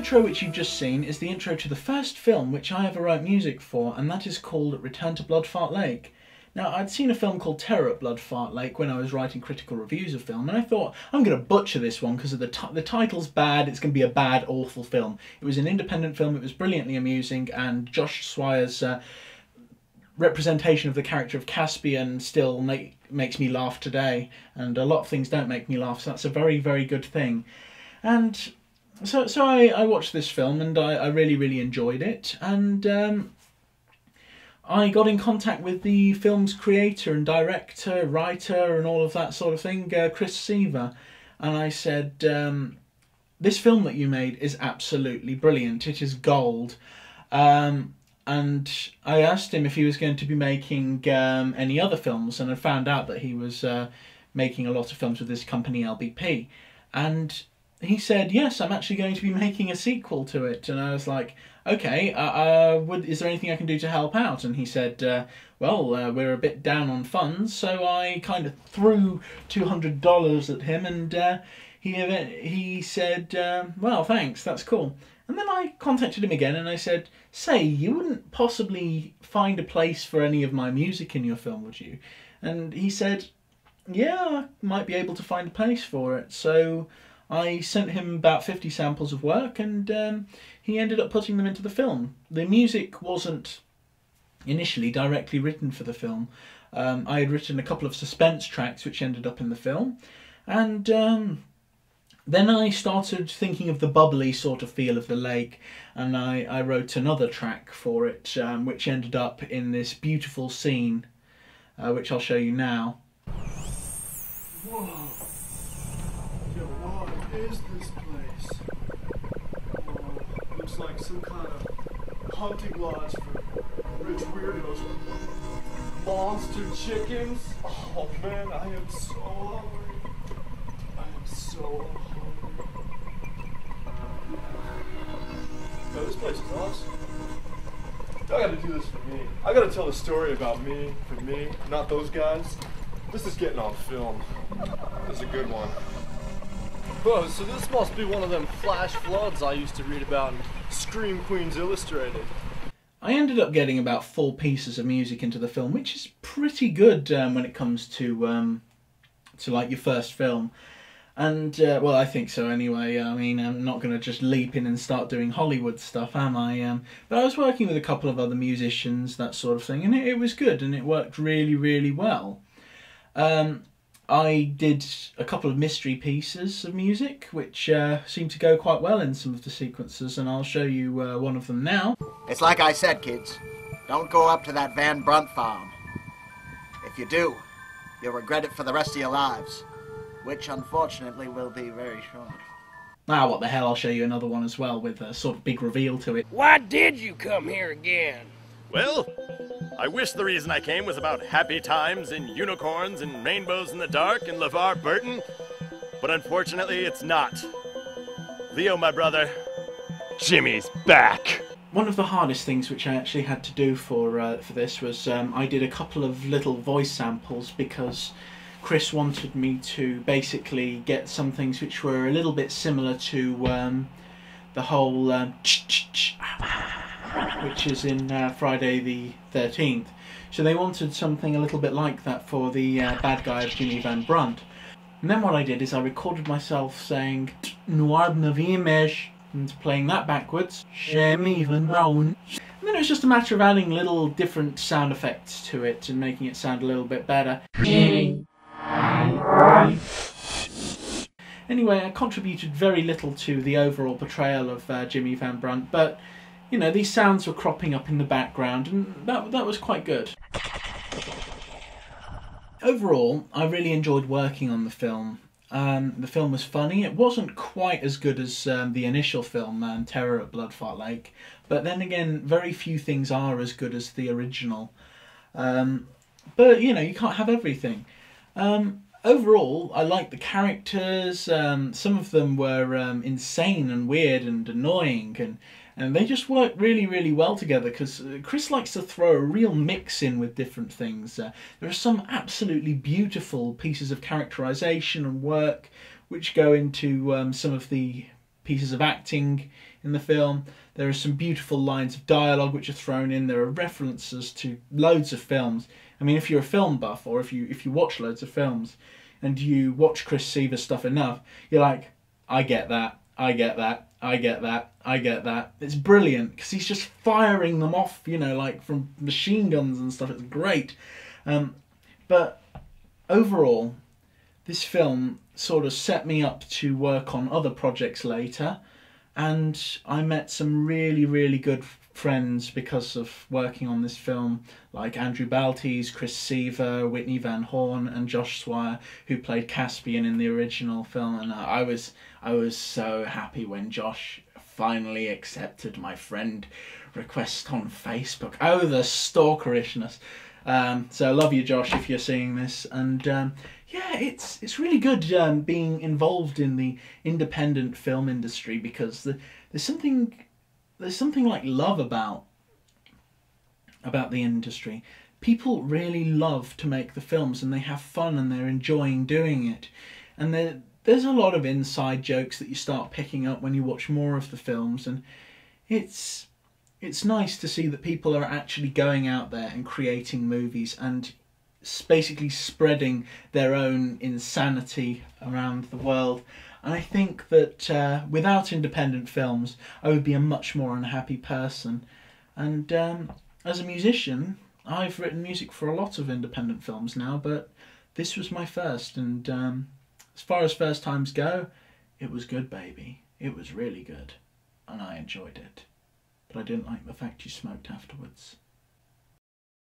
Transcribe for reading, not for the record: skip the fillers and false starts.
intro which you've just seen is the intro to the first film which I ever wrote music for, and that is called Return to Bloodfart Lake. Now, I'd seen a film called Terror at Bloodfart Lake when I was writing critical reviews of film, and I thought, I'm going to butcher this one because the title's bad, it's going to be a bad, awful film. It was an independent film, it was brilliantly amusing, and Josh Swire's representation of the character of Caspian still makes me laugh today, and a lot of things don't make me laugh, so that's a very, very good thing. And so I watched this film, and I really, really enjoyed it, and I got in contact with the film's creator and director, writer, and all of that sort of thing, Chris Seaver, and I said, this film that you made is absolutely brilliant, it is gold. And I asked him if he was going to be making any other films, and I found out that he was making a lot of films with his company LBP. And he said, yes, I'm actually going to be making a sequel to it. And I was like, okay, is there anything I can do to help out? And he said, well, we're a bit down on funds, so I kind of threw $200 at him, and he said, well, thanks, that's cool. And then I contacted him again and I said, say, you wouldn't possibly find a place for any of my music in your film, would you? And he said, yeah, I might be able to find a place for it. So I sent him about 50 samples of work, and he ended up putting them into the film. The music wasn't initially directly written for the film. I had written a couple of suspense tracks which ended up in the film, and then I started thinking of the bubbly sort of feel of the lake, and I wrote another track for it, which ended up in this beautiful scene, which I'll show you now. Whoa! Yo, what is this place? Whoa, looks like some kind of hunting lodge for rich weirdos. Monster chickens? Oh man, I am so hungry. I am so hungry. Yo, this place is awesome. I gotta do this for me. I gotta tell the story about me, for me, not those guys. This is getting on film. This is a good one. Bro, so this must be one of them flash floods I used to read about in Scream Queens Illustrated. I ended up getting about 4 pieces of music into the film, which is pretty good when it comes to like your first film. And, well, I think so anyway. I mean, I'm not going to just leap in and start doing Hollywood stuff, am I? But I was working with a couple of other musicians, that sort of thing, and it was good, and it worked really, really well. I did a couple of mystery pieces of music, which seemed to go quite well in some of the sequences, and I'll show you one of them now. It's like I said, kids. Don't go up to that Van Brunt farm. If you do, you'll regret it for the rest of your lives. Which, unfortunately, will be very short. Ah, what the hell, I'll show you another one as well, with a sort of big reveal to it. Why did you come here again? Well, I wish the reason I came was about happy times and unicorns and rainbows in the dark and LeVar Burton, but unfortunately it's not. Leo, my brother, Jimmy's back. One of the hardest things which I actually had to do for this was I did a couple of little voice samples because Chris wanted me to basically get some things which were a little bit similar to the whole which is in Friday the 13th. So they wanted something a little bit like that for the bad guy of Jimmy Van Brunt. And then what I did is I recorded myself saying Noir Navimesh and playing that backwards. Jimmy Van Brunt. And then it was just a matter of adding little different sound effects to it and making it sound a little bit better. Anyway, I contributed very little to the overall portrayal of Jimmy Van Brunt, but you know, these sounds were cropping up in the background, and that was quite good. Overall, I really enjoyed working on the film. The film was funny. It wasn't quite as good as the initial film, Terror at Bloodfart Lake, but then again, very few things are as good as the original. But, you know, you can't have everything. Overall, I liked the characters. Some of them were insane and weird and annoying, and they just worked really, really well together because Chris likes to throw a real mix in with different things. There are some absolutely beautiful pieces of characterization and work which go into some of the pieces of acting in the film. There are some beautiful lines of dialogue which are thrown in. There are references to loads of films. I mean, if you're a film buff, or if you watch loads of films and you watch Chris Seaver stuff enough, you're like, I get that, I get that, I get that, I get that. It's brilliant because he's just firing them off, you know, like from machine guns and stuff. It's great. But overall, this film sort of set me up to work on other projects later, and I met some really, really good friends because of working on this film, like Andrew Baltes, Chris Seaver, Whitney Van Horn, and Josh Swire, who played Caspian in the original film. And I was so happy when Josh finally accepted my friend request on Facebook. Oh, the stalkerishness. So I love you, Josh, if you're seeing this. And yeah, it's really good being involved in the independent film industry, because there's something like love about the industry. People really love to make the films, and they have fun, and they're enjoying doing it. And there's a lot of inside jokes that you start picking up when you watch more of the films, and it's nice to see that people are actually going out there and creating movies and basically spreading their own insanity around the world. And I think that without independent films, I would be a much more unhappy person. And as a musician, I've written music for a lot of independent films now, but this was my first. And as far as first times go, it was good, baby. It was really good. And I enjoyed it. But I didn't like the fact you smoked afterwards.